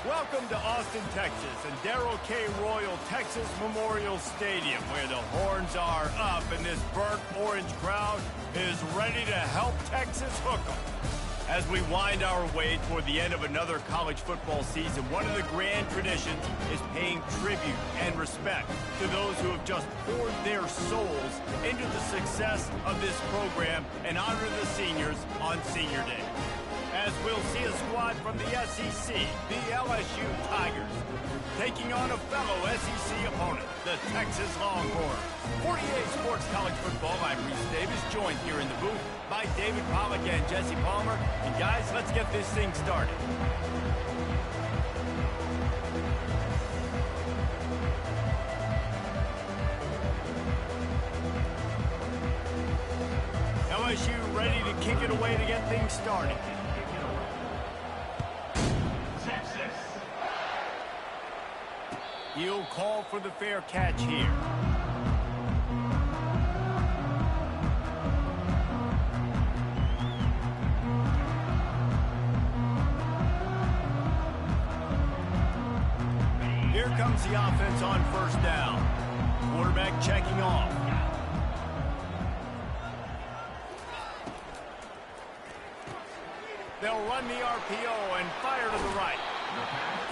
Welcome to Austin, Texas, and Darrell K. Royal Texas Memorial Stadium, where the horns are up and this burnt orange crowd is ready to help Texas hook 'em. As we wind our way toward the end of another college football season, one of the grand traditions is paying tribute and respect to those who have just poured their souls into the success of this program and honor the seniors on Senior Day. As we'll see a squad from the SEC, the LSU Tigers, taking on a fellow SEC opponent, the Texas Longhorns. 48 Sports College Football, I'm Reese Davis, joined here in the booth by David Pollack and Jesse Palmer. And guys, let's get this thing started. LSU ready to kick it away to get things started. He'll call for the fair catch here. Here comes the offense on first down. Quarterback checking off. They'll run the RPO and fire to the right.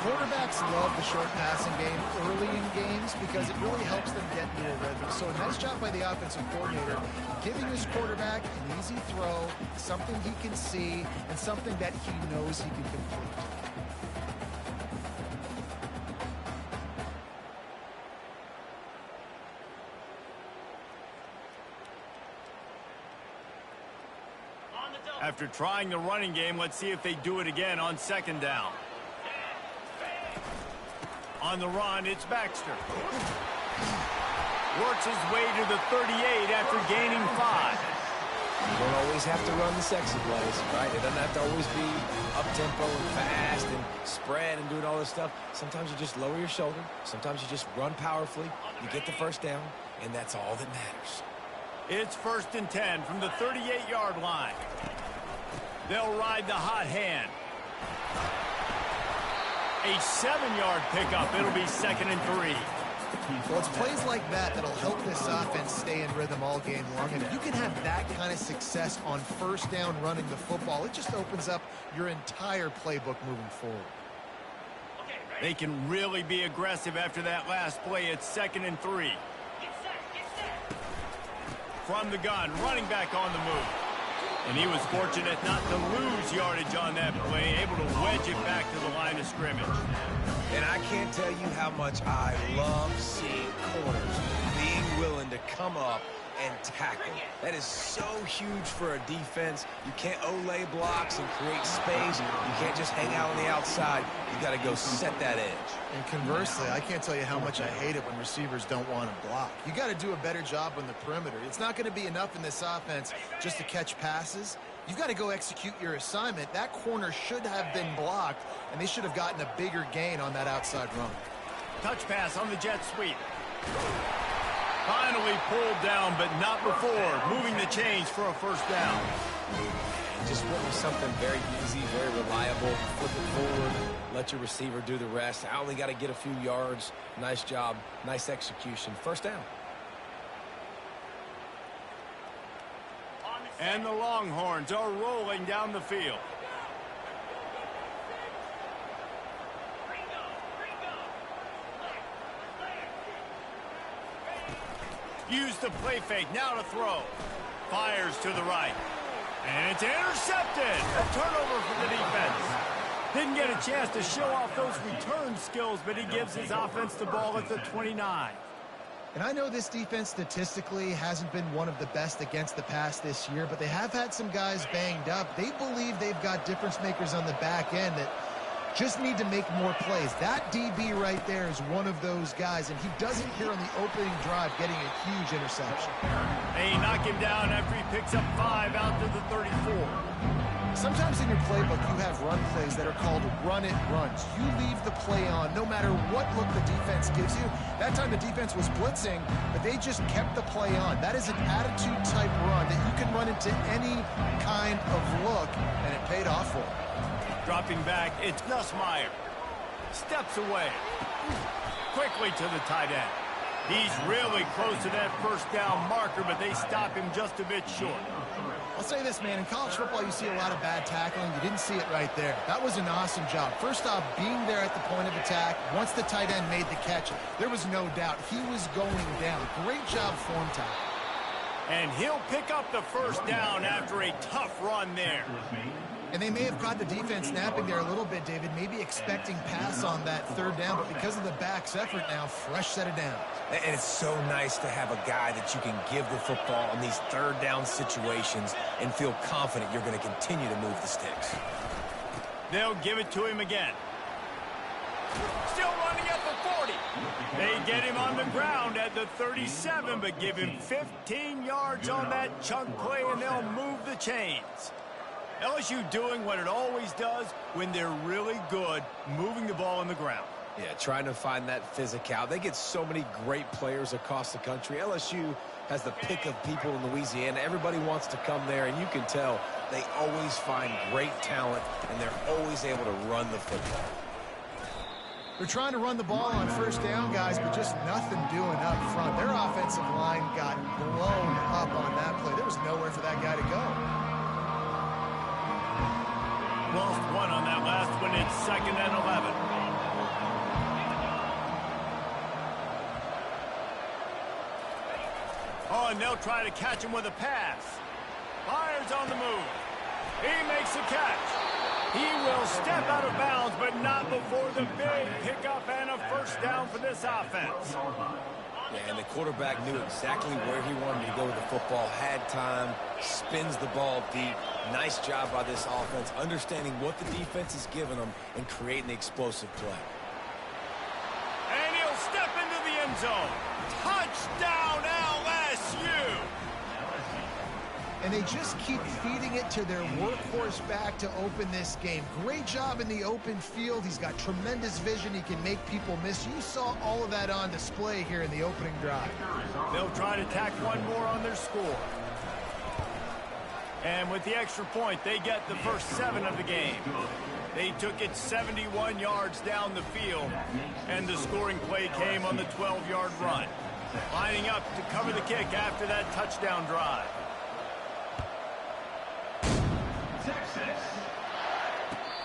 Quarterbacks love the short passing game early in games because it really helps them get into a rhythm. So a nice job by the offensive coordinator giving his quarterback an easy throw, something he can see, and something that he knows he can complete. After trying the running game, let's see if they do it again on second down. On the run, it's Baxter. Works his way to the 38 after gaining 5. You don't always have to run the sexy plays, right? It doesn't have to always be up-tempo and fast and spread and doing all this stuff. Sometimes you just lower your shoulder. Sometimes you just run powerfully. You get the first down, and that's all that matters. It's 1st and 10 from the 38-yard line. They'll ride the hot hand. A 7-yard pickup. It'll be 2nd and 3. Well, it's plays like that that'll help this offense stay in rhythm all game long. And if you can have that kind of success on first down running the football, it just opens up your entire playbook moving forward. They can really be aggressive after that last play. It's 2nd and 3. From the gun, running back on the move. And he was fortunate not to lose yardage on that play, able to wedge it back to the line of scrimmage. And I can't tell you how much I love seeing corners being willing to come up and tackle. That is so huge for a defense. You can't olay blocks and create space. You can't just hang out on the outside. You got to go set that edge. And conversely, I can't tell you how much I hate it when receivers don't want to block. You got to do a better job on the perimeter. It's not going to be enough in this offense just to catch passes. You've got to go execute your assignment. That corner should have been blocked, and they should have gotten a bigger gain on that outside run. Touch pass on the jet sweep. Finally pulled down, but not before moving the chains for a first down. Just went with something very easy, very reliable. Flip it forward, let your receiver do the rest. I only got to get a few yards. Nice job, nice execution. First down. And the Longhorns are rolling down the field. Use the play fake, now to throw. Fires to the right. And it's intercepted. A turnover for the defense. Didn't get a chance to show off those return skills, but he gives his offense the ball at the 29. And I know this defense statistically hasn't been one of the best against the pass this year, but they have had some guys banged up. They believe they've got difference makers on the back end that just need to make more plays. That DB right there is one of those guys, and he does it here on the opening drive, getting a huge interception. They knock him down after he picks up 5 out to the 34. Sometimes in your playbook, you have run plays that are called run-it runs. You leave the play on no matter what look the defense gives you. That time the defense was blitzing, but they just kept the play on. That is an attitude-type run that you can run into any kind of look, and it paid off for them. Dropping back, it's Nussmeier. Steps away. Quickly to the tight end. He's really close to that first down marker, but they stop him just a bit short. I'll say this, man. In college football, you see a lot of bad tackling. You didn't see it right there. That was an awesome job. First off, being there at the point of attack. Once the tight end made the catch, there was no doubt he was going down. Great job form tackle. And he'll pick up the first down after a tough run there. And they may have caught the defense snapping there a little bit, David, maybe expecting pass on that third down, but because of the back's effort now, fresh set of downs. And it's so nice to have a guy that you can give the football in these third down situations and feel confident you're going to continue to move the sticks. They'll give it to him again. Still running at the 40. They get him on the ground at the 37, but give him 15 yards on that chunk play, and they'll move the chains. LSU doing what it always does when they're really good, moving the ball on the ground. Yeah, trying to find that physical. They get so many great players across the country. LSU has the pick of people in Louisiana. Everybody wants to come there, and you can tell they always find great talent, and they're always able to run the football. They're trying to run the ball on first down, guys, but just nothing doing up front. Their offensive line got blown up on that play. There was nowhere for that guy to go. Lost one on that last one. It's 2nd and 11. Oh, and they'll try to catch him with a pass. Fires on the move. He makes a catch. He will step out of bounds, but not before the big pickup and a first down for this offense. Yeah, and the quarterback knew exactly where he wanted to go with the football, had time, spins the ball deep. Nice job by this offense, understanding what the defense is giving them and creating the explosive play. And he'll step into the end zone. Touchdown, LSU! And they just keep feeding it to their workhorse back to open this game. Great job in the open field. He's got tremendous vision. He can make people miss. You saw all of that on display here in the opening drive. They'll try to tack one more on their score. And with the extra point, they get the first 7 of the game. They took it 71 yards down the field, and the scoring play came on the 12-yard run. Lining up to cover the kick after that touchdown drive.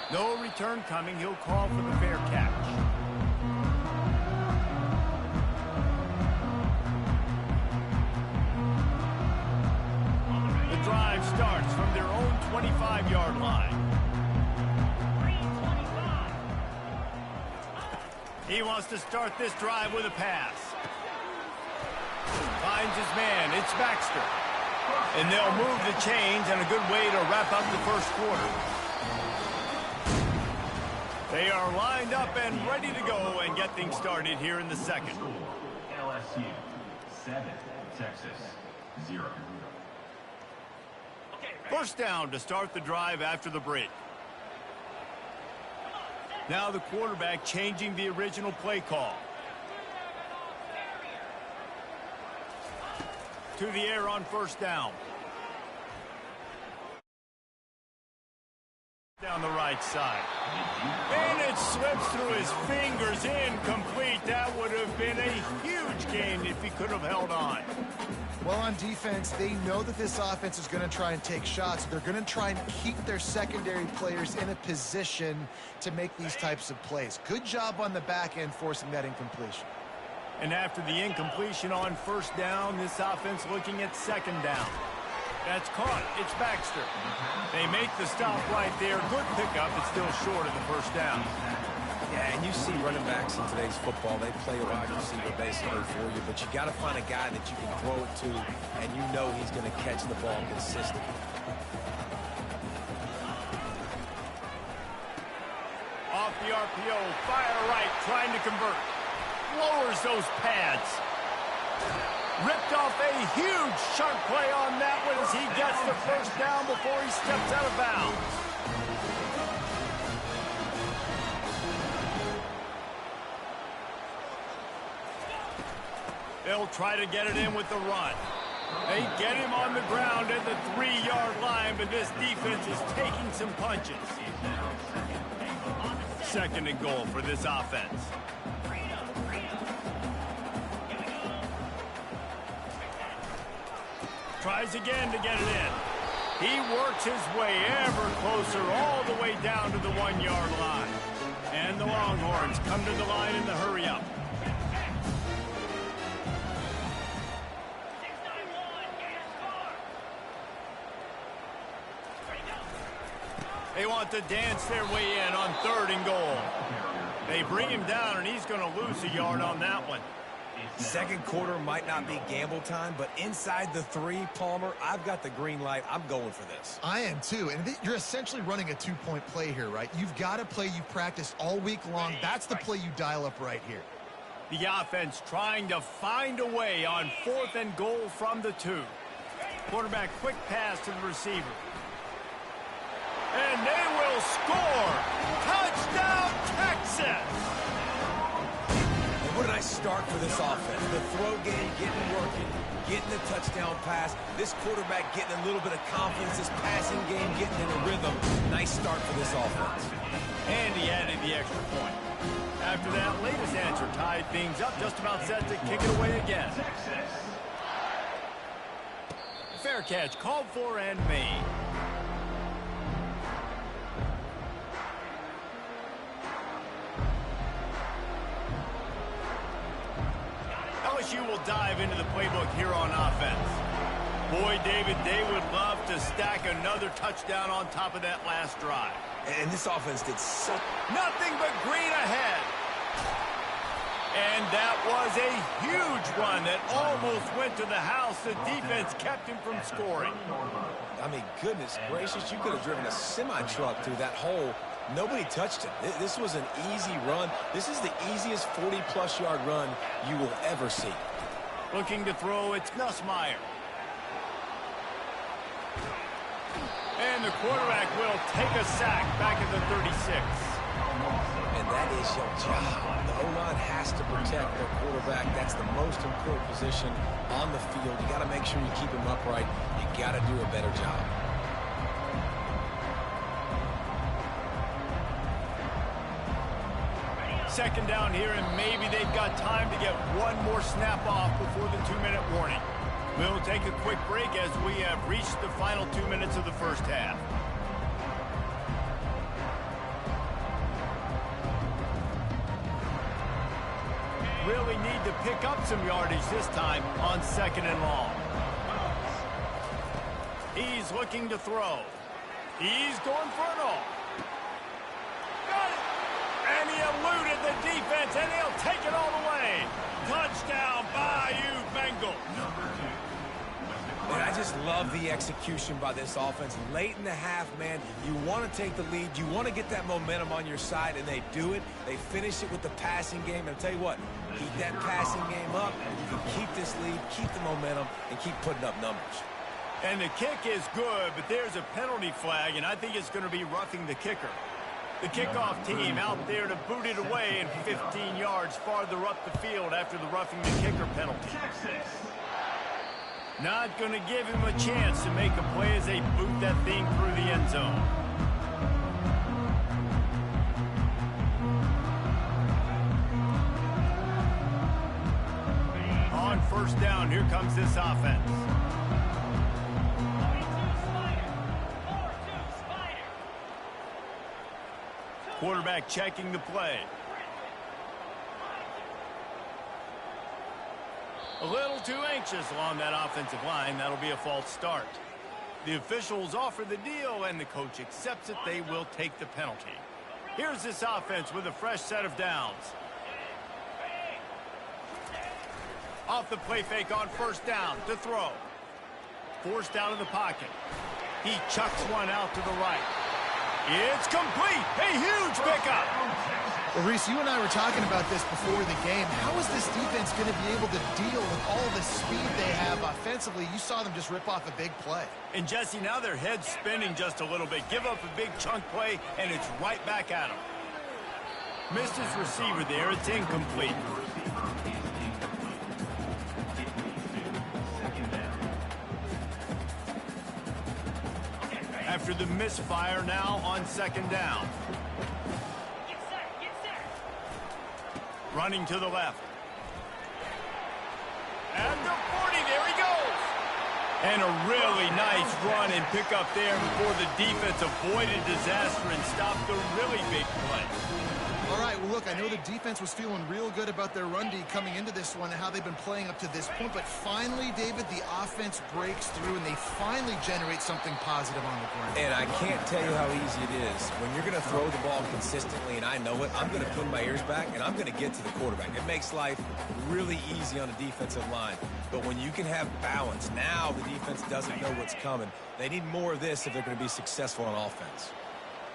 No return coming. He'll call for the fair catch. The drive starts from their own 25-yard line. He wants to start this drive with a pass. Finds his man. It's Baxter. And they'll move the chains, and a good way to wrap up the first quarter. They are lined up and ready to go and get things started here in the second. LSU 7, Texas 0. First down to start the drive after the break. Now the quarterback changing the original play call. To the air on first down. Down the right side. And it slips through his fingers, incomplete. That would have been a huge gain if he could have held on. Well, on defense, they know that this offense is going to try and take shots. They're going to try and keep their secondary players in a position to make these types of plays. Good job on the back end forcing that incompletion. And after the incompletion on first down, this offense looking at second down. That's caught. It's Baxter. They make the stop right there. Good pickup. It's still short of the first down. Yeah, and you see running backs in today's football, they play a wide receiver basically for you, but you got to find a guy that you can throw it to, and you know he's going to catch the ball consistently. Off the RPO, fire right, trying to convert. Lowers those pads. Ripped off a huge chunk play on that one as he gets the first down before he steps out of bounds. They'll try to get it in with the run. They get him on the ground at the 3-yard line, but this defense is taking some punches. 2nd and goal for this offense. Tries again to get it in. He works his way ever closer all the way down to the 1-yard line. And the Longhorns come to the line in the hurry-up. They want to dance their way in on 3rd and goal. They bring him down, and he's going to lose a yard on that one. 2nd quarter might not be gamble time, but inside the 3, Palmer, I've got the green light. I'm going for this. I am too, and you're essentially running a 2-point play here, right? You've got a play you've practiced all week long. That's the play you dial up right here. The offense trying to find a way on 4th and goal from the 2. Quarterback quick pass to the receiver. And they will score! Touchdown, Texas! And what a nice start for this offense. The throw game getting working, getting the touchdown pass. This quarterback getting a little bit of confidence. This passing game getting in a rhythm. Nice start for this offense. And he added the extra point. After that latest answer tied things up, just about set to kick it away again. Fair catch called for and made. LSU will dive into the playbook here on offense. Boy, David, they would love to stack another touchdown on top of that last drive. And this offense did so... Nothing but green ahead. And that was a huge run that almost went to the house. The defense kept him from scoring. I mean, goodness gracious, you could have driven a semi-truck through that hole. Nobody touched it. This was an easy run. This is the easiest 40-plus yard run you will ever see. Looking to throw, it's Nussmeier. And the quarterback will take a sack back at the 36. And that is your job. The O-line has to protect their quarterback. That's the most important position on the field. You got to make sure you keep him upright. You got to do a better job. Second down here, and maybe they've got time to get one more snap off before the 2-minute warning. We'll take a quick break as we have reached the final 2 minutes of the first half. Really need to pick up some yardage this time on 2nd and long. He's looking to throw. He's going for it all. Got it! And he eluded the defense, and he'll take it all the way. Touchdown, Bayou Bengals. Man, I just love the execution by this offense. Late in the half, man, you want to take the lead. You want to get that momentum on your side, and they do it. They finish it with the passing game. And I'll tell you what, keep that passing game up. You can keep this lead, keep the momentum, and keep putting up numbers. And the kick is good, but there's a penalty flag, and I think it's going to be roughing the kicker. The kickoff team out there to boot it away and 15 yards farther up the field after the roughing the kicker penalty. Not going to give him a chance to make a play as they boot that thing through the end zone. On 1st down, here comes this offense. Quarterback checking the play. A little too anxious along that offensive line. That'll be a false start. The officials offer the deal, and the coach accepts it. They will take the penalty. Here's this offense with a fresh set of downs. Off the play fake on 1st down to throw. Forced out of the pocket. He chucks one out to the right. It's complete. A huge pickup. Well, Reese, you and I were talking about this before the game. How is this defense going to be able to deal with all the speed they have offensively? You saw them just rip off a big play. And, Jesse, now their head's spinning just a little bit. Give up a big chunk play, and it's right back at them. Missed his receiver there. It's incomplete. after the misfire now on second down. Running to the left. At the 40, there he goes. And a really nice run and pick up there before the defense avoided disaster and stopped the really big play. All right, well, look, I know the defense was feeling real good about their run D coming into this one and how they've been playing up to this point, but finally, David, the offense breaks through and they finally generate something positive on the ground. And I can't tell you how easy it is. When you're going to throw the ball consistently, and I know it, I'm going to pin my ears back, and I'm going to get to the quarterback. It makes life really easy on the defensive line. But when you can have balance, now the defense doesn't know what's coming. They need more of this if they're going to be successful on offense.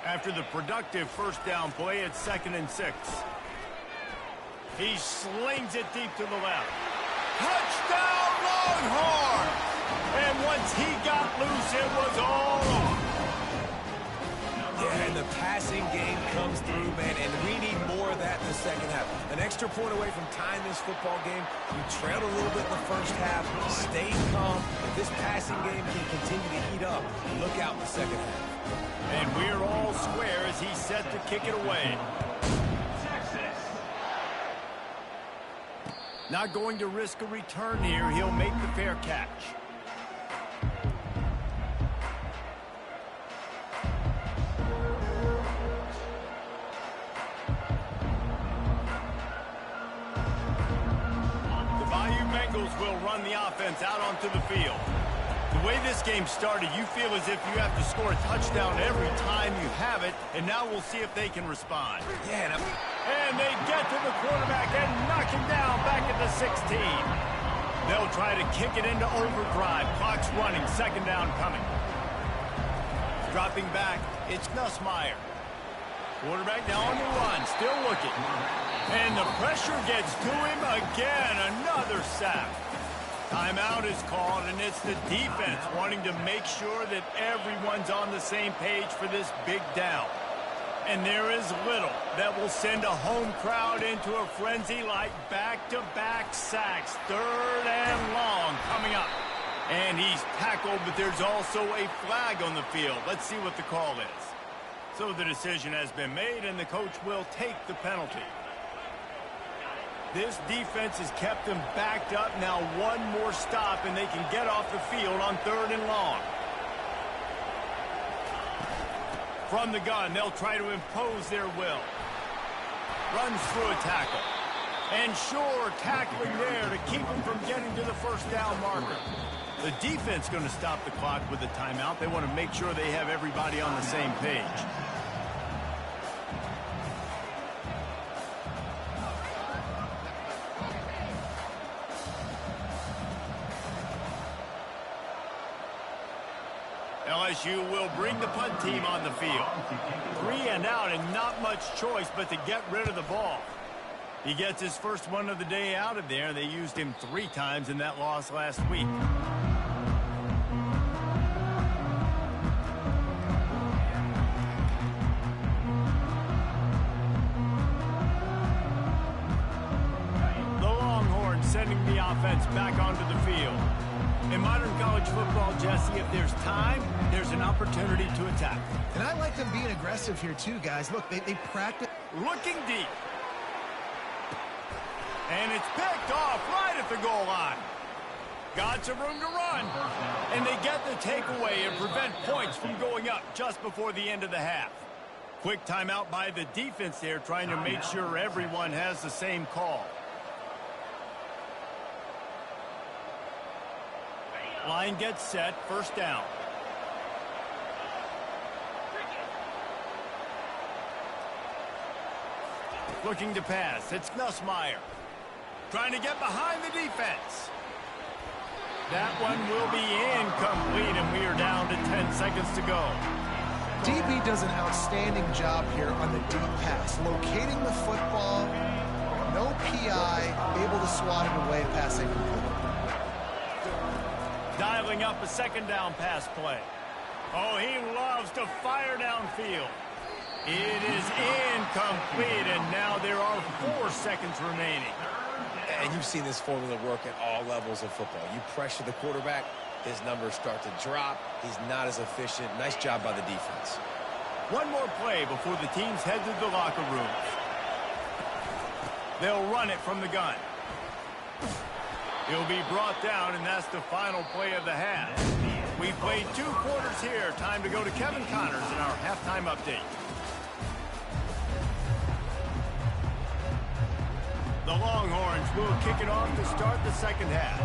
After the productive first down play, it's 2nd and 6. He slings it deep to the left. Touchdown, Longhorn! And once he got loose, it was all on. Yeah, and the passing game comes through, man, and we need more of that in the second half. An extra point away from tying this football game. You trailed a little bit in the first half, stayed calm. If this passing game can continue to heat up, look out in the second half. And we're all square as he's set to kick it away. Not going to risk a return here. He'll make the fair catch. The Bayou Bengals will run the offense out onto the field. The way this game started, you feel as if you have to score a touchdown every time you have it, and now we'll see if they can respond. Yeah, and they get to the quarterback and knock him down back at the 16. They'll try to kick it into overdrive. Clock's running, second down coming. Dropping back, it's Nussmeier. Quarterback now on the run, still looking. And the pressure gets to him again, another sack. Timeout is called, and it's the defense wanting to make sure that everyone's on the same page for this big down. And there is little that will send a home crowd into a frenzy like back-to-back sacks. 3rd and long coming up. And he's tackled, but there's also a flag on the field. Let's see what the call is. So the decision has been made, and the coach will take the penalty. This defense has kept them backed up. Now one more stop, and they can get off the field on 3rd and long. From the gun, they'll try to impose their will. Runs through a tackle. And sure, tackling there to keep them from getting to the first down marker. The defense going to stop the clock with a timeout. They want to make sure they have everybody on the same page. LSU will bring the punt team on the field. 3 and out and not much choice but to get rid of the ball. He gets his first one of the day out of there. They used him 3 times in that loss last week. The Longhorns sending the offense back onto the field. In modern college football, Jesse, if there's time, there's an opportunity to attack. And I like them being aggressive here too, guys. Look, they practice. Looking deep. And it's picked off right at the goal line. Got some room to run. And they get the takeaway and prevent points from going up just before the end of the half. Quick timeout by the defense there, trying to make sure everyone has the same call. Line gets set, first down. Looking to pass, it's Nussmeier. Trying to get behind the defense. That one will be incomplete, and we are down to 10 seconds to go. DB does an outstanding job here on the deep pass, locating the football, no PI, able to swat it away, pass incomplete. Dialing up a second down pass play. Oh, he loves to fire downfield. It is incomplete, and now there are 4 seconds remaining. And you've seen this formula work at all levels of football. You pressure the quarterback, his numbers start to drop. He's not as efficient. Nice job by the defense. One more play before the teams head to the locker rooms. They'll run it from the gun. He'll be brought down, and that's the final play of the half. We played 2 quarters here. Time to go to Kevin Connors in our halftime update. The Longhorns will kick it off to start the second half.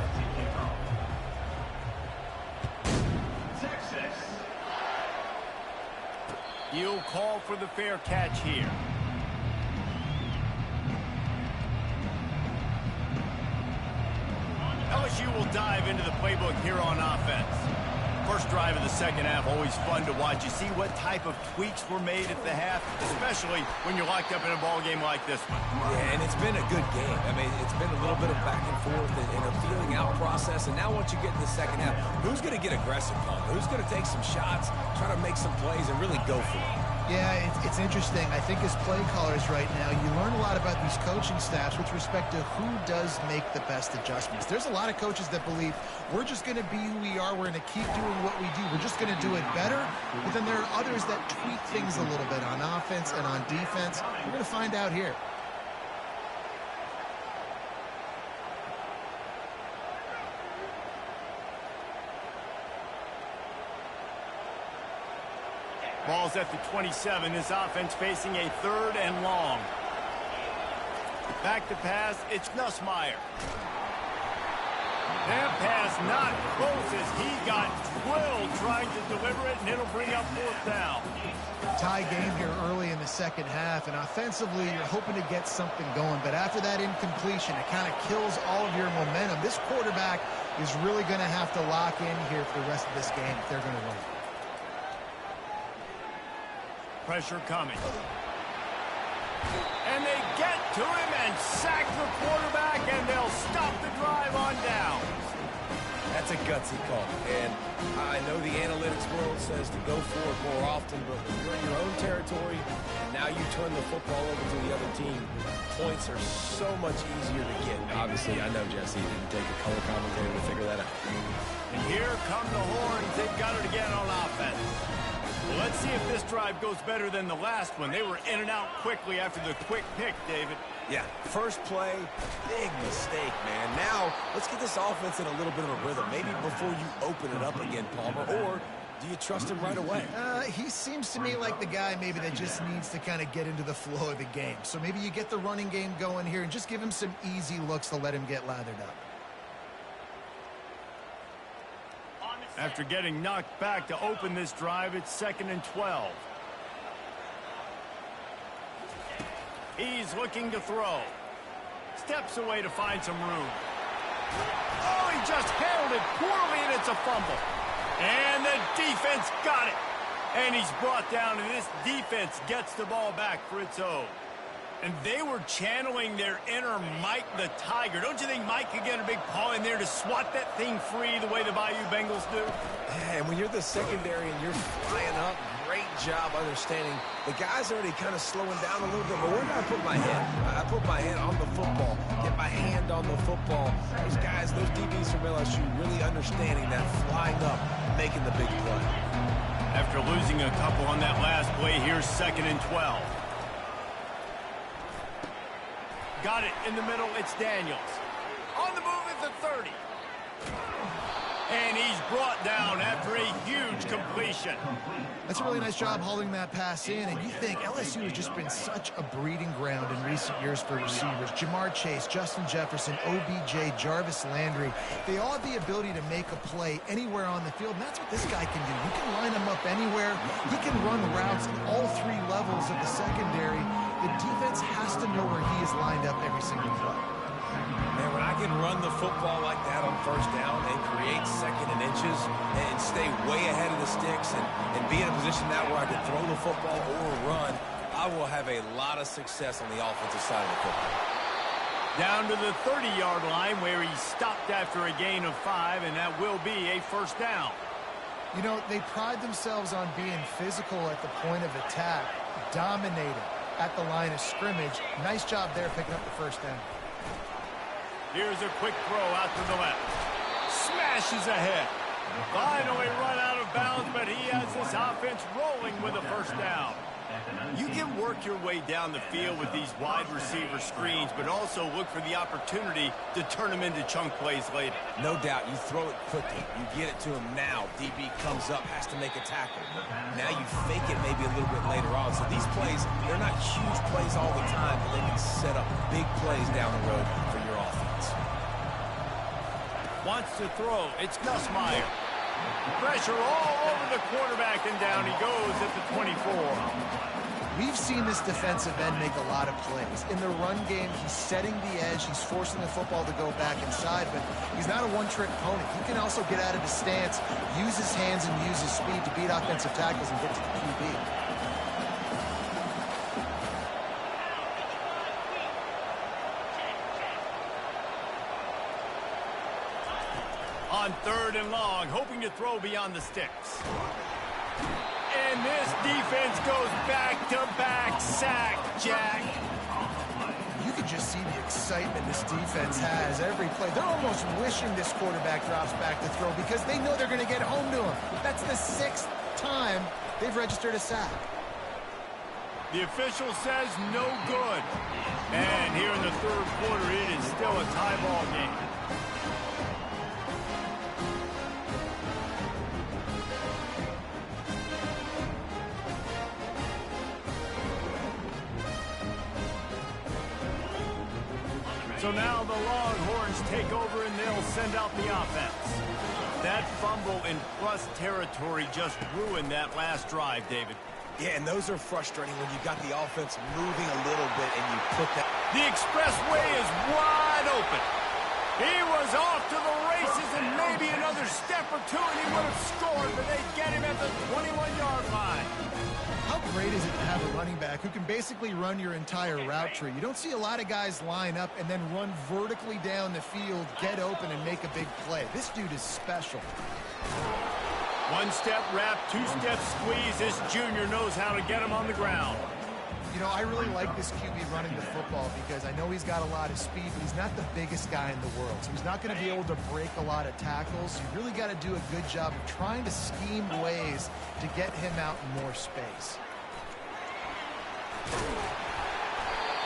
Texas. He'll call for the fair catch here. LSU will dive into the playbook here on offense. First drive of the second half, always fun to watch. You see what type of tweaks were made at the half, especially when you're locked up in a ball game like this one. Yeah, and it's been a good game. I mean, it's been a little bit of back and forth and a feeling out process. And now once you get to the second half, who's going to get aggressive, Palmer? Who's going to take some shots, try to make some plays, and really go for it? Yeah, it's interesting. I think as play callers right now, you learn a lot about these coaching staffs with respect to who does make the best adjustments. There's a lot of coaches that believe we're just going to be who we are. We're going to keep doing what we do. We're just going to do it better. But then there are others that tweak things a little bit on offense and on defense. We're going to find out here. Ball's at the 27. This offense facing a 3rd and long. Back to pass. It's Nussmeier. That pass not close as he got drilled trying to deliver it, and it'll bring up 4th down. Tie game here early in the second half, and offensively you're hoping to get something going, but after that incompletion, it kind of kills all of your momentum. This quarterback is really going to have to lock in here for the rest of this game if they're going to win. Pressure coming. And they get to him and sack the quarterback, and they'll stop the drive on down. That's a gutsy call. And I know the analytics world says to go for it more often, but when you're in your own territory, and now you turn the football over to the other team, points are so much easier to get. Obviously, I know, Jesse, you didn't take a color commentator to figure that out. And here come the Horns. They've got it again on offense. Well, let's see if this drive goes better than the last one. They were in and out quickly after the quick pick, David. Yeah, first play, big mistake, man. Now, let's get this offense in a little bit of a rhythm. Maybe before you open it up again, Palmer, or do you trust him right away? He seems to me like the guy maybe that just needs to kind of get into the flow of the game. So maybe you get the running game going here and just give him some easy looks to let him get lathered up. After getting knocked back to open this drive, it's 2nd and 12. He's looking to throw. Steps away to find some room. Oh, he just handled it poorly, and it's a fumble. And the defense got it. And he's brought down, and this defense gets the ball back for its own. And they were channeling their inner Mike the Tiger. Don't you think Mike could get a big paw in there to swat that thing free the way the Bayou Bengals do? Yeah, and when you're the secondary and you're flying up, great job understanding. The guy's already kind of slowing down a little bit, but where did I put my hand? I put my hand on the football. Get my hand on the football. Those guys, those DBs from LSU really understanding that flying up, making the big play. After losing a couple on that last play, here's 2nd and 12. Got it in the middle. It's Daniels. On the move at the 30. And he's brought down after a huge completion. That's a really nice job holding that pass in, and you think LSU has just been such a breeding ground in recent years for receivers. Jamar Chase, Justin Jefferson, OBJ, Jarvis Landry, they all have the ability to make a play anywhere on the field, and that's what this guy can do. You can line him up anywhere. He can run routes at all 3 levels of the secondary. The defense has to know where he is lined up every single play. Man, when I can run the football like that on first down and create 2nd and inches and stay way ahead of the sticks and be in a position now where I can throw the football or run, I will have a lot of success on the offensive side of the football. Down to the 30-yard line where he stopped after a gain of 5, and that will be a first down. You know, they pride themselves on being physical at the point of attack, dominating at the line of scrimmage. Nice job there picking up the first down. Here's a quick throw out to the left. Smashes ahead. Finally run out of bounds, but he has this offense rolling with a first down. You can work your way down the field with these wide receiver screens, but also look for the opportunity to turn them into chunk plays later. No doubt, you throw it quickly. You get it to him now. DB comes up, has to make a tackle. Now you fake it maybe a little bit later on. So these plays, they're not huge plays all the time, but they can set up big plays down the road for your offense. Wants to throw. It's Nussmeier. Pressure all over the quarterback, and down he goes at the 24. We've seen this defensive end make a lot of plays. In the run game, he's setting the edge. He's forcing the football to go back inside, but he's not a one-trick pony. He can also get out of his stance, use his hands, and use his speed to beat offensive tackles and get to the QB. On 3rd and long, hoping to throw beyond the sticks. And this defense goes back-to-back sack, Jack. You can just see the excitement this defense has every play. They're almost wishing this quarterback drops back to throw because they know they're going to get home to him. That's the 6th time they've registered a sack. The official says no good. And here in the 3rd quarter, it is still a tie ball game. So now the Longhorns take over and they'll send out the offense. That fumble in plus territory just ruined that last drive, David. Yeah, and those are frustrating when you got the offense moving a little bit and you put that. The expressway is wide open. He was off to the races and maybe another step or two and he would have scored, but they get him at the 21-yard line. How great is it to have a running back who can basically run your entire route tree? You don't see a lot of guys line up and then run vertically down the field, get open, and make a big play. This dude is special. 1-step wrap, 2-step squeeze. This junior knows how to get him on the ground. You know, I really like this QB running the football because I know he's got a lot of speed, but he's not the biggest guy in the world. So he's not going to be able to break a lot of tackles. You really got to do a good job of trying to scheme ways to get him out in more space.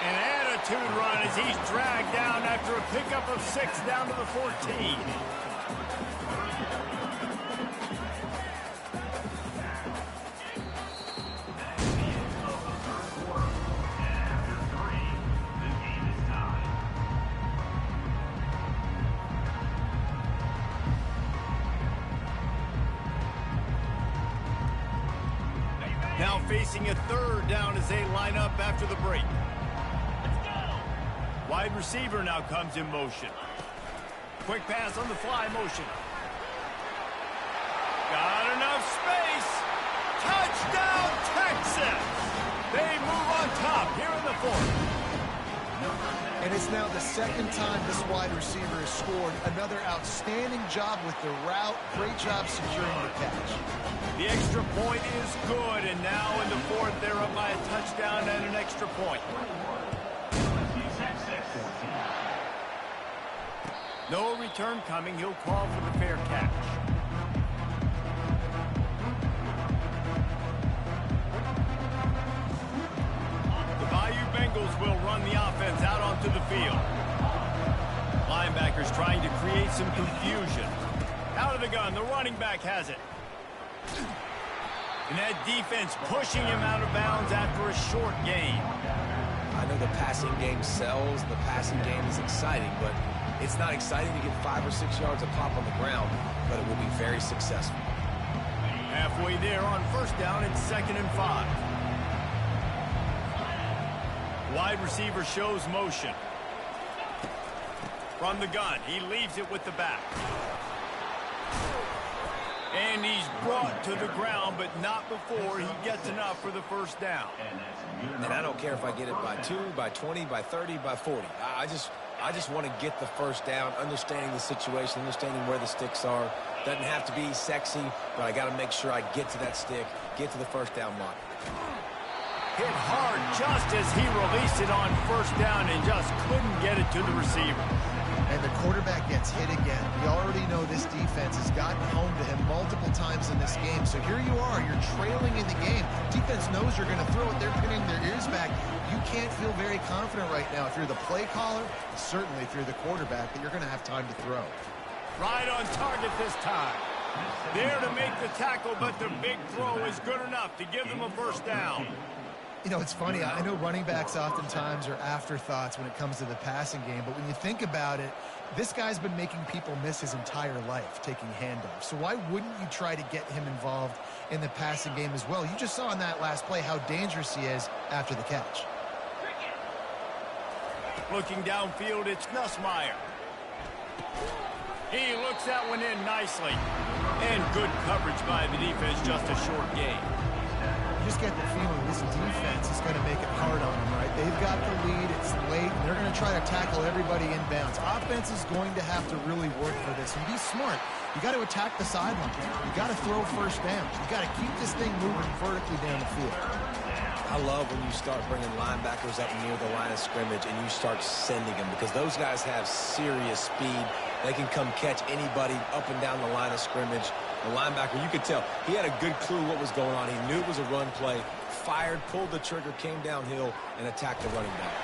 An attitude run as he's dragged down after a pickup of 6 down to the 14. Now facing a 3rd down as they line up after the break. Wide receiver now comes in motion. Quick pass on the fly motion. Got enough space. Touchdown, Texas! They move on top here in the 4th. And it's now the 2nd time this wide receiver has scored. Another outstanding job with the route. Great job securing the catch. The extra point is good, and now in the 4th, they're up by a touchdown and an extra point. No return coming. He'll call for the fair catch. The Bayou Bengals will run the offense out onto the field. Linebackers trying to create some confusion. Out of the gun, the running back has it. And that defense pushing him out of bounds after a short gain. I know the passing game sells, the passing game is exciting, but it's not exciting to get 5 or 6 yards a pop on the ground, but it will be very successful. Halfway there on 1st down, it's 2nd and 5. Wide receiver shows motion. From the gun, he leaves it with the back. And he's brought to the ground, but not before he gets enough for the 1st down. And I don't care if I get it by 2, by 20, by 30, by 40. I just want to get the 1st down, understanding the situation, understanding where the sticks are. Doesn't have to be sexy, but I got to make sure I get to that stick, get to the 1st down mark. Hit hard just as he released it on 1st down and just couldn't get it to the receiver. And the quarterback gets hit again. We already know this defense has gotten home to him multiple times in this game. So here you are, you're trailing in the game. Defense knows you're going to throw it. They're pinning their ears back. You can't feel very confident right now if you're the play caller, certainly if you're the quarterback, that you're going to have time to throw. Right on target this time. There to make the tackle, but the big throw is good enough to give them a first down. You know, it's funny. I know running backs oftentimes are afterthoughts when it comes to the passing game, but when you think about it, this guy's been making people miss his entire life taking handoffs. So why wouldn't you try to get him involved in the passing game as well? You just saw in that last play how dangerous he is after the catch. Looking downfield, it's Nussmeier. He looks that one in nicely. And good coverage by the defense, just a short gain. You just get the feeling this defense is going to make it hard on them, right? They've got the lead. It's late, and they're going to try to tackle everybody inbounds. Offense is going to have to really work for this and be smart. You got to attack the sideline. You got to throw first down. You got to keep this thing moving vertically down the field. I love when you start bringing linebackers up near the line of scrimmage and you start sending them, because those guys have serious speed. They can come catch anybody up and down the line of scrimmage. The linebacker, you could tell, he had a good clue what was going on. He knew it was a run play, fired, pulled the trigger, came downhill, and attacked the running back.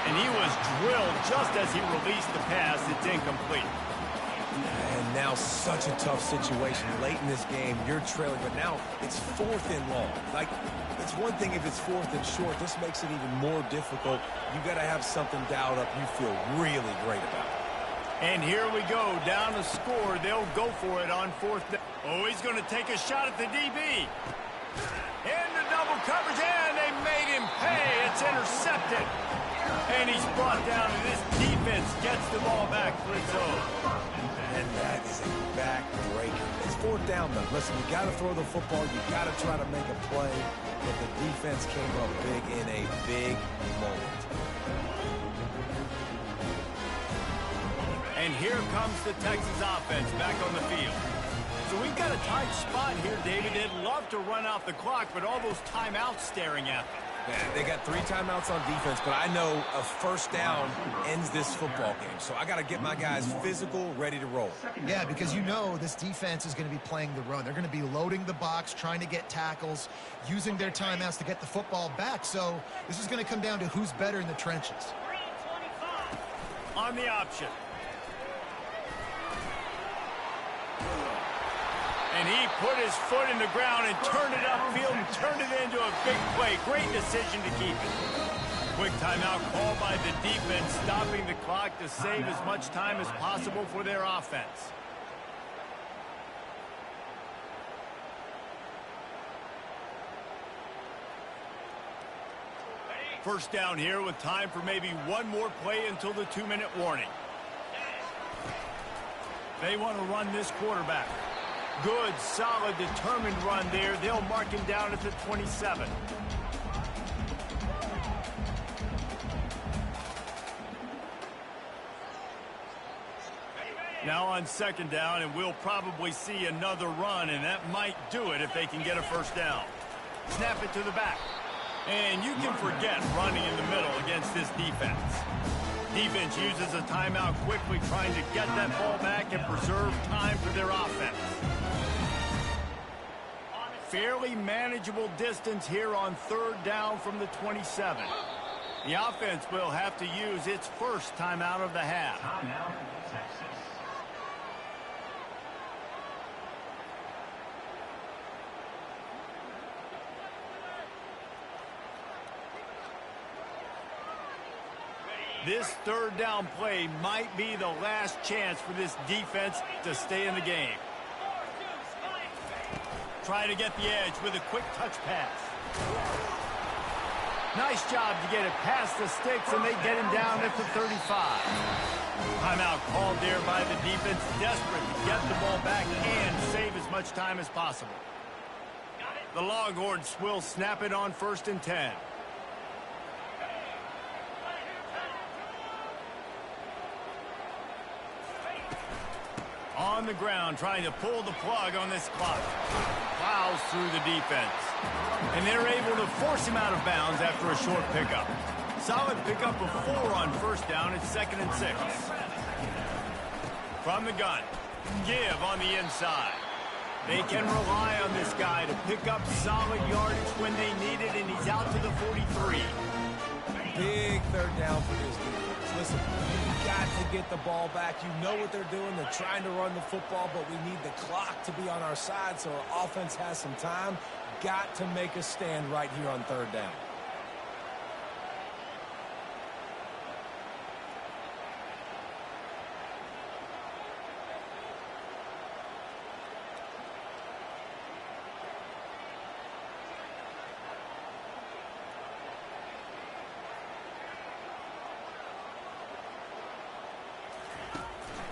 And he was drilled just as he released the pass. It's incomplete. And now such a tough situation. Late in this game, you're trailing, but now it's 4th and long. Like, it's one thing if it's 4th and short. This makes it even more difficult. You got to have something dialed up you feel really great about. And here we go, down to score. They'll go for it on 4th down. Oh, he's going to take a shot at the DB. Into double coverage, and they made him pay. It's intercepted. And he's brought down, and this defense gets the ball back for its own. And that is a back-breaker. It's 4th down, though. Listen, you got to throw the football. You got to try to make a play. But the defense came up big in a big moment. And here comes the Texas offense back on the field. So we've got a tight spot here, David. They'd love to run out the clock, but all those timeouts staring at them. Man, they got 3 timeouts on defense, but I know a first down ends this football game. So I got to get my guys physical, ready to roll. Yeah, because you know this defense is going to be playing the run. They're going to be loading the box, trying to get tackles, using their timeouts to get the football back. So this is going to come down to who's better in the trenches. On the option. And he put his foot in the ground and turned it upfield and turned it into a big play. Great decision to keep it. Quick timeout called by the defense, stopping the clock to save as much time as possible for their offense. First down here with time for maybe one more play until the 2-minute warning. They want to run this quarterback. Good, solid, determined run there. They'll mark him down at the 27. Now on 2nd down, and we'll probably see another run, and that might do it if they can get a first down. Snap it to the back. And you can forget running in the middle against this defense. Defense uses a timeout quickly, trying to get that ball back and preserve time for their offense. Fairly manageable distance here on 3rd down from the 27. The offense will have to use its first timeout of the half. Timeout, Texas. This 3rd down play might be the last chance for this defense to stay in the game. Trying to get the edge with a quick touch pass. Nice job to get it past the sticks, and they get him down at the 35. Timeout called there by the defense, desperate to get the ball back and save as much time as possible. The Longhorns will snap it on 1st and 10. On the ground, trying to pull the plug on this clock. Plows through the defense. And they're able to force him out of bounds after a short pickup. Solid pickup of 4 on first down. It's 2nd and 6. From the gun. Give on the inside. They can rely on this guy to pick up solid yardage when they need it, and he's out to the 43. Big third down for this defense. Listen, you've got to get the ball back. You know what they're doing. They're trying to run the football, but we need the clock to be on our side so our offense has some time. Got to make a stand right here on third down.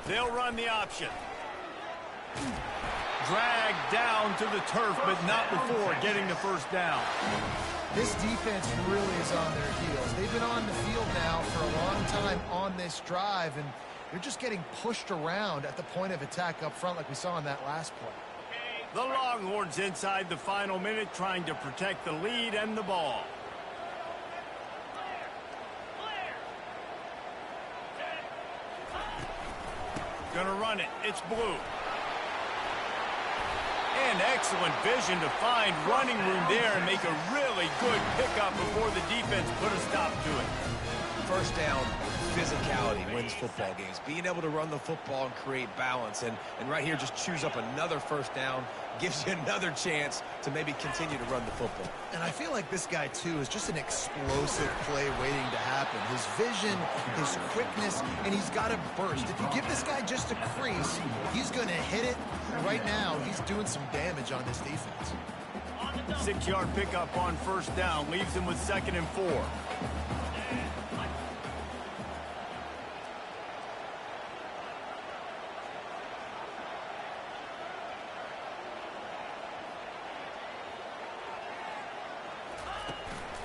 They'll run the option. Dragged down to the turf, but not before getting the first down. This defense really is on their heels. They've been on the field now for a long time on this drive, and they're just getting pushed around at the point of attack up front like we saw in that last play. The Longhorns inside the final minute trying to protect the lead and the ball. Gonna run it. It's blue. And excellent vision to find running room there and make a really good pickup before the defense put a stop to it. First down, physicality wins football games. Being able to run the football and create balance. And right here, just choose up another first down. Gives you another chance to maybe continue to run the football. And I feel like this guy, too, is just an explosive play waiting to happen. His vision, his quickness, and he's got a burst. If you give this guy just a crease, he's going to hit it. Right now, he's doing some damage on this defense. 6-yard pickup on first down leaves him with 2nd and 4.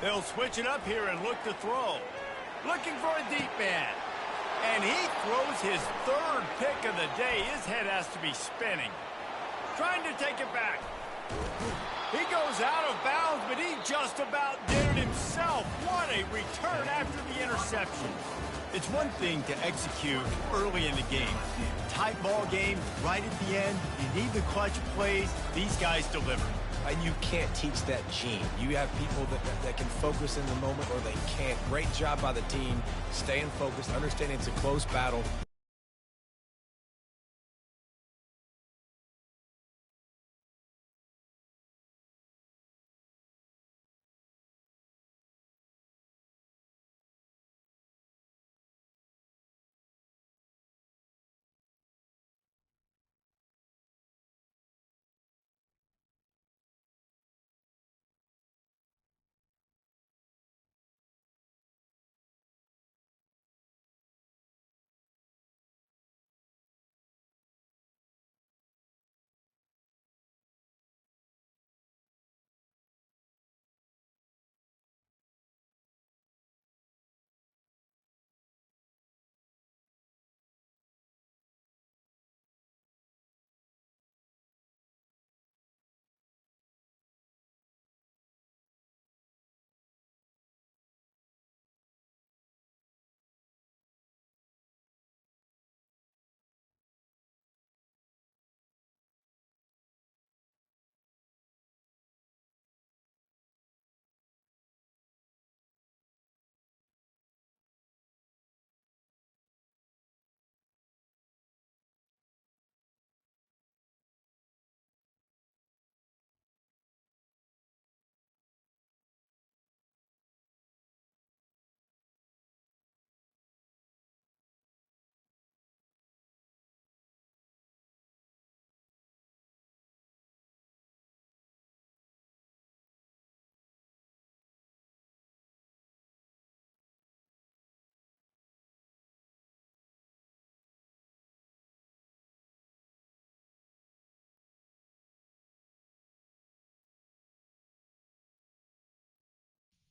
They'll switch it up here and look to throw. Looking for a deep man. And he throws his 3rd pick of the day. His head has to be spinning. Trying to take it back. He goes out of bounds, but he just about did it himself. What a return after the interception. It's one thing to execute early in the game. Tight ball game, right at the end. You need the clutch plays. These guys deliver. And you can't teach that gene. You have people that can focus in the moment or they can't. Great job by the team, staying focused, understanding it's a close battle.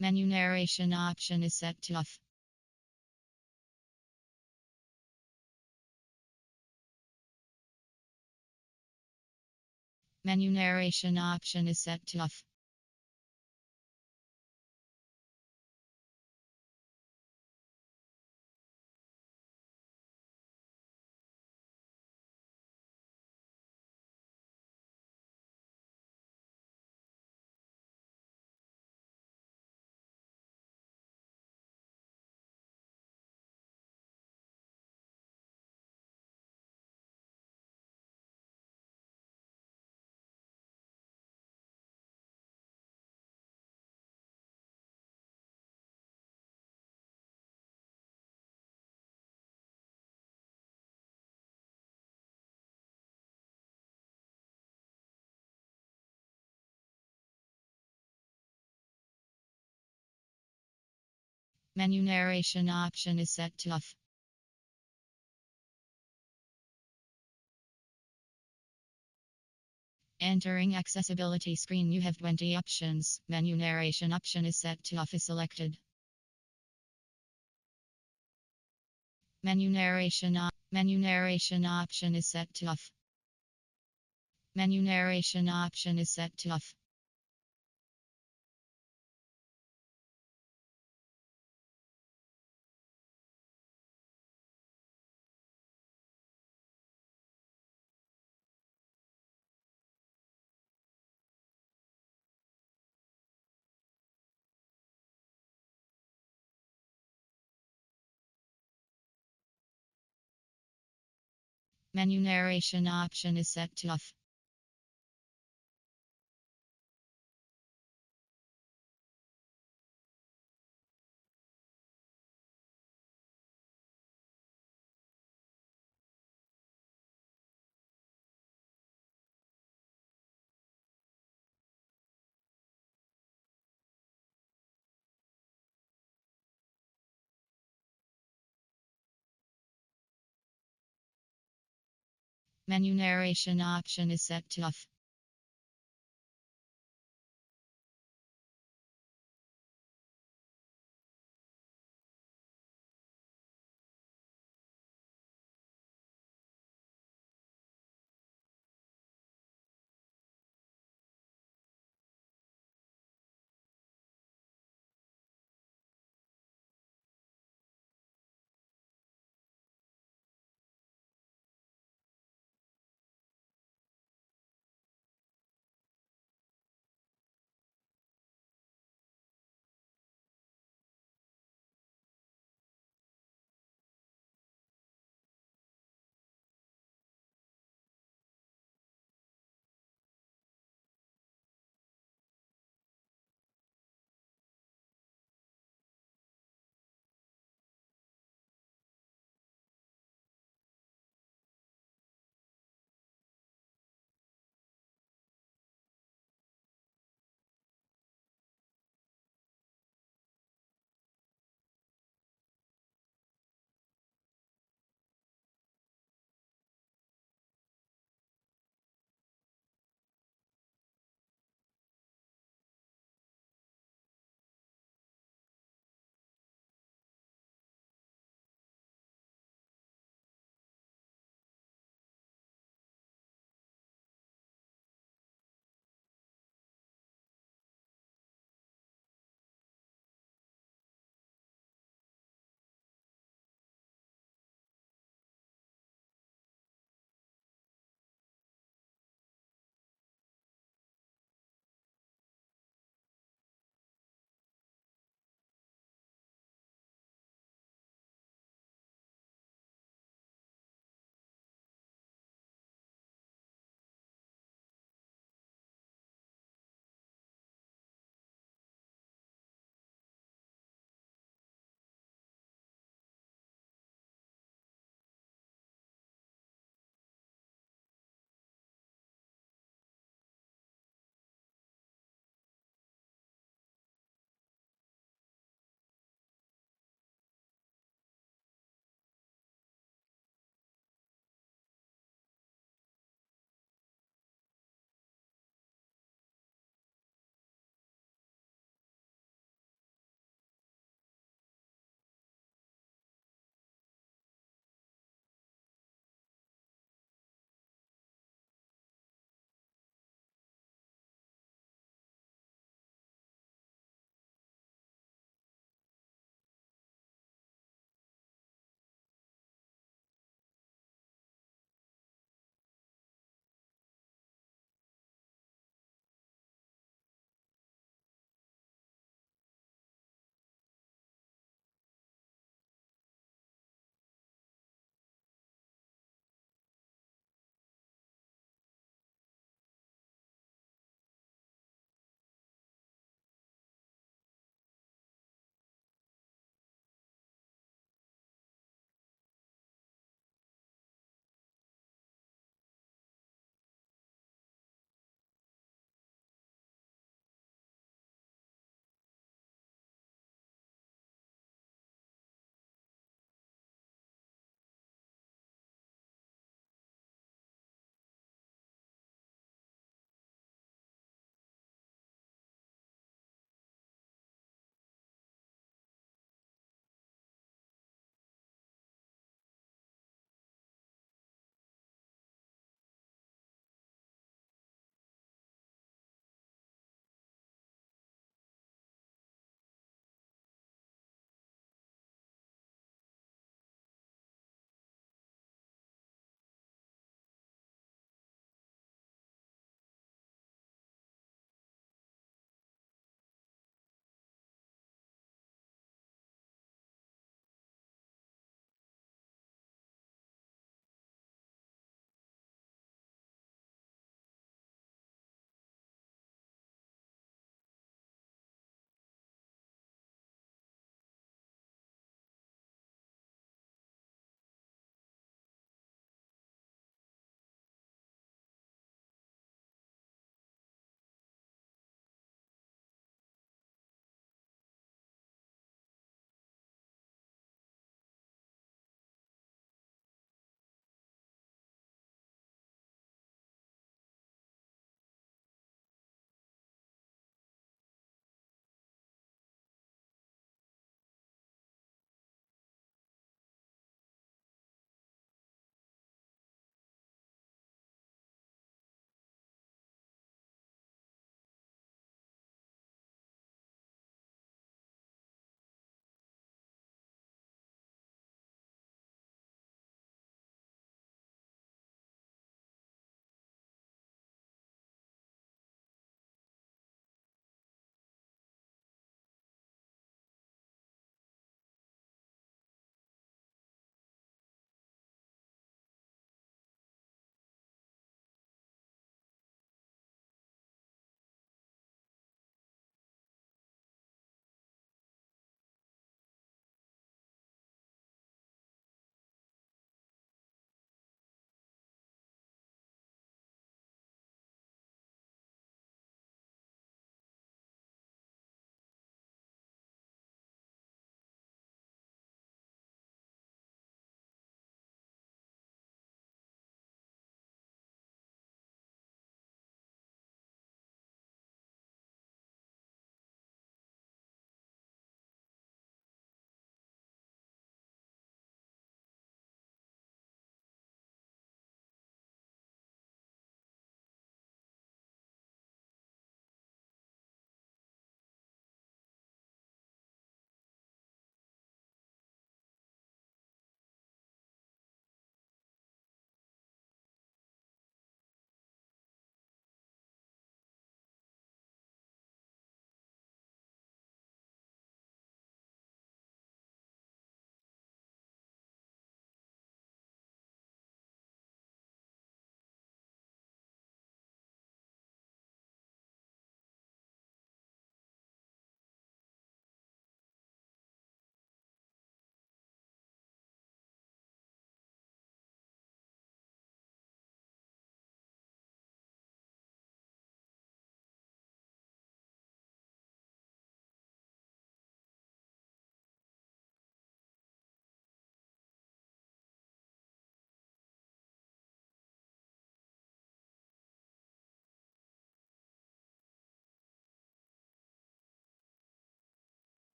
Menu narration option is set to off. Menu narration option is set to off. Menu narration option is set to off. Entering accessibility screen, you have 20 options. Menu narration option is set to off is selected. Menu narration option is set to off. Menu narration option is set to off. Menu narration option is set to off. Menu narration option is set to off.